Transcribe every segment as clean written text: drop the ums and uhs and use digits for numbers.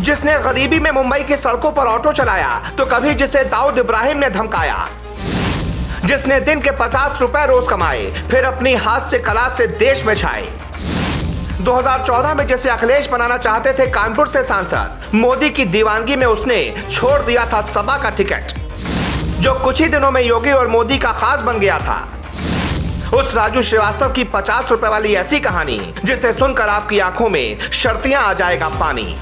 जिसने गरीबी में मुंबई की सड़कों पर ऑटो चलाया तो कभी जिसे दाऊद इब्राहिम ने धमकाया, जिसने दिन के 50 रुपए रोज कमाए फिर अपनी हाथ से कला से देश में छाए। 2014 में जिसे अखिलेश बनाना चाहते थे कानपुर से सांसद, मोदी की दीवानगी में उसने छोड़ दिया था सपा का टिकट, जो कुछ ही दिनों में योगी और मोदी का खास बन गया था। उस राजू श्रीवास्तव की 50 रुपए वाली ऐसी कहानी जिसे सुनकर आपकी आंखों में शर्तियां आ जाएगा पानी।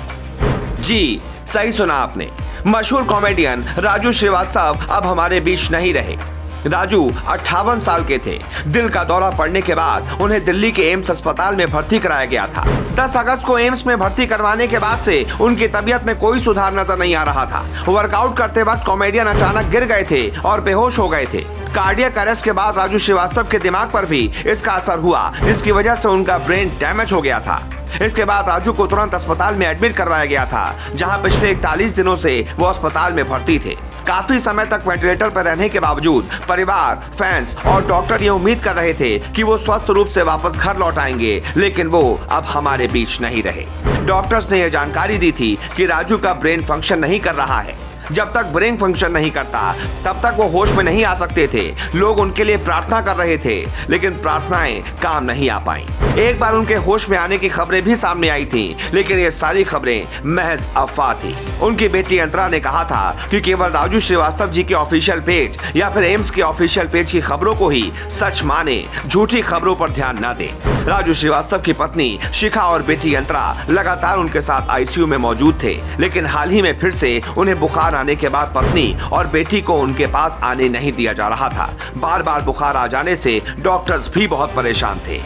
जी सही सुना आपने, मशहूर कॉमेडियन राजू श्रीवास्तव अब हमारे बीच नहीं रहे। राजू 58 साल के थे। दिल का दौरा पड़ने के बाद उन्हें दिल्ली के एम्स अस्पताल में भर्ती कराया गया था। 10 अगस्त को एम्स में भर्ती करवाने के बाद से उनकी तबीयत में कोई सुधार नजर नहीं आ रहा था। वर्कआउट करते वक्त कॉमेडियन अचानक गिर गए थे और बेहोश हो गए थे। कार्डियक अरेस्ट के बाद राजू श्रीवास्तव के दिमाग पर भी इसका असर हुआ, जिसकी वजह से उनका ब्रेन डैमेज हो गया था। इसके बाद राजू को तुरंत अस्पताल में एडमिट करवाया गया था, जहां पिछले 41 दिनों से वो अस्पताल में भर्ती थे। काफी समय तक वेंटिलेटर पर रहने के बावजूद परिवार, फैंस और डॉक्टर ये उम्मीद कर रहे थे कि वो स्वस्थ रूप से वापस घर लौट आएंगे, लेकिन वो अब हमारे बीच नहीं रहे। डॉक्टर्स ने यह जानकारी दी थी कि राजू का ब्रेन फंक्शन नहीं कर रहा है। जब तक ब्रेन फंक्शन नहीं करता तब तक वो होश में नहीं आ सकते थे। लोग उनके लिए प्रार्थना कर रहे थे, लेकिन प्रार्थनाएं काम नहीं आ पाई। एक बार उनके होश में आने की खबरें भी सामने आई थी, लेकिन ये सारी खबरें महज अफवाह थी। उनकी बेटी अंतरा ने कहा था कि केवल राजू श्रीवास्तव जी के ऑफिशियल पेज या फिर एम्स के ऑफिशियल पेज की खबरों को ही सच माने, झूठी खबरों पर ध्यान न दे। राजू श्रीवास्तव की पत्नी शिखा और बेटी अंतरा लगातार उनके साथ आईसीयू में मौजूद थे, लेकिन हाल ही में फिर से उन्हें बुखार आने के बाद पत्नी और बेटी को उनके पास आने नहीं दिया जा रहा था। बार बार बुखार आ जाने से डॉक्टर्स भी बहुत परेशान थे।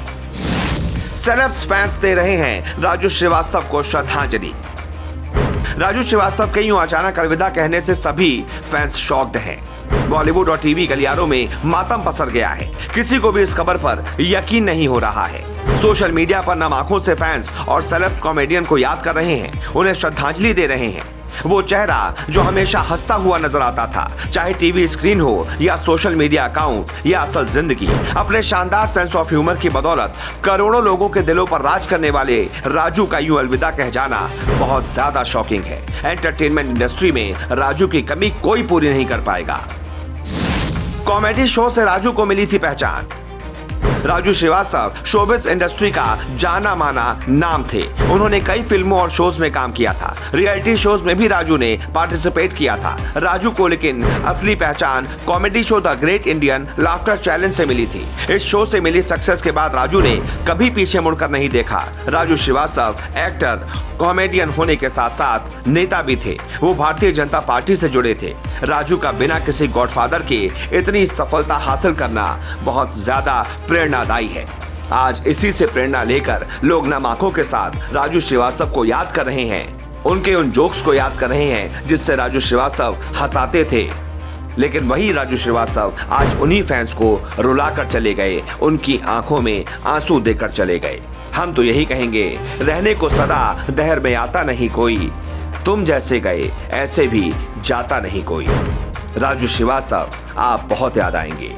सेलेब्स फैंस दे रहे हैं राजू श्रीवास्तव को श्रद्धांजलि। राजू श्रीवास्तव के यूं अचानक अलविदा कहने से सभी फैंस शॉक्ड हैं। बॉलीवुड और टीवी गलियारों में मातम पसर गया है। किसी को भी इस खबर पर यकीन नहीं हो रहा है। सोशल मीडिया पर नम आंखों से फैंस और सेलेब्स कॉमेडियन को याद कर रहे हैं, उन्हें श्रद्धांजलि दे रहे हैं। वो चेहरा जो हमेशा हंसता हुआ नजर आता था, चाहे टीवी स्क्रीन हो या सोशल मीडिया अकाउंट या असल जिंदगी, अपने शानदार सेंस ऑफ ह्यूमर की बदौलत करोड़ों लोगों के दिलों पर राज करने वाले राजू का यूं अलविदा कह जाना बहुत ज्यादा शॉकिंग है। एंटरटेनमेंट इंडस्ट्री में राजू की कमी कोई पूरी नहीं कर पाएगा। कॉमेडी शो से राजू को मिली थी पहचान। राजू श्रीवास्तव शोबिज इंडस्ट्री का जाना माना नाम थे। उन्होंने कई फिल्मों और शोज में काम किया था। रियलिटी शोज में भी राजू ने पार्टिसिपेट किया था। राजू को लेकिन असली पहचान comedy show the great Indian laughter challenge से मिली थी। इस शो से मिली सक्सेस के बाद राजू ने कभी पीछे मुड़कर नहीं देखा। राजू श्रीवास्तव एक्टर, कॉमेडियन होने के साथ साथ नेता भी थे। वो भारतीय जनता पार्टी से जुड़े थे। राजू का बिना किसी गॉडफादर के इतनी सफलता हासिल करना बहुत ज्यादा प्रेरणादायी है। आज इसी से प्रेरणा लेकर लोग नम आंखों के साथ राजू श्रीवास्तव को याद कर रहे हैं। उनके उन जोक्स को याद कर रहे हैं जिससे राजू श्रीवास्तव हंसाते थे। लेकिन वही राजू श्रीवास्तव आज उन्हीं फैंस को रुलाकर चले गए, उनकी आंखों में आंसू देकर चले गए। हम तो यही कहेंगे, रहने को सदा दहर में आता नहीं कोई, तुम जैसे गए ऐसे भी जाता नहीं कोई। राजू श्रीवास्तव आप बहुत याद आएंगे।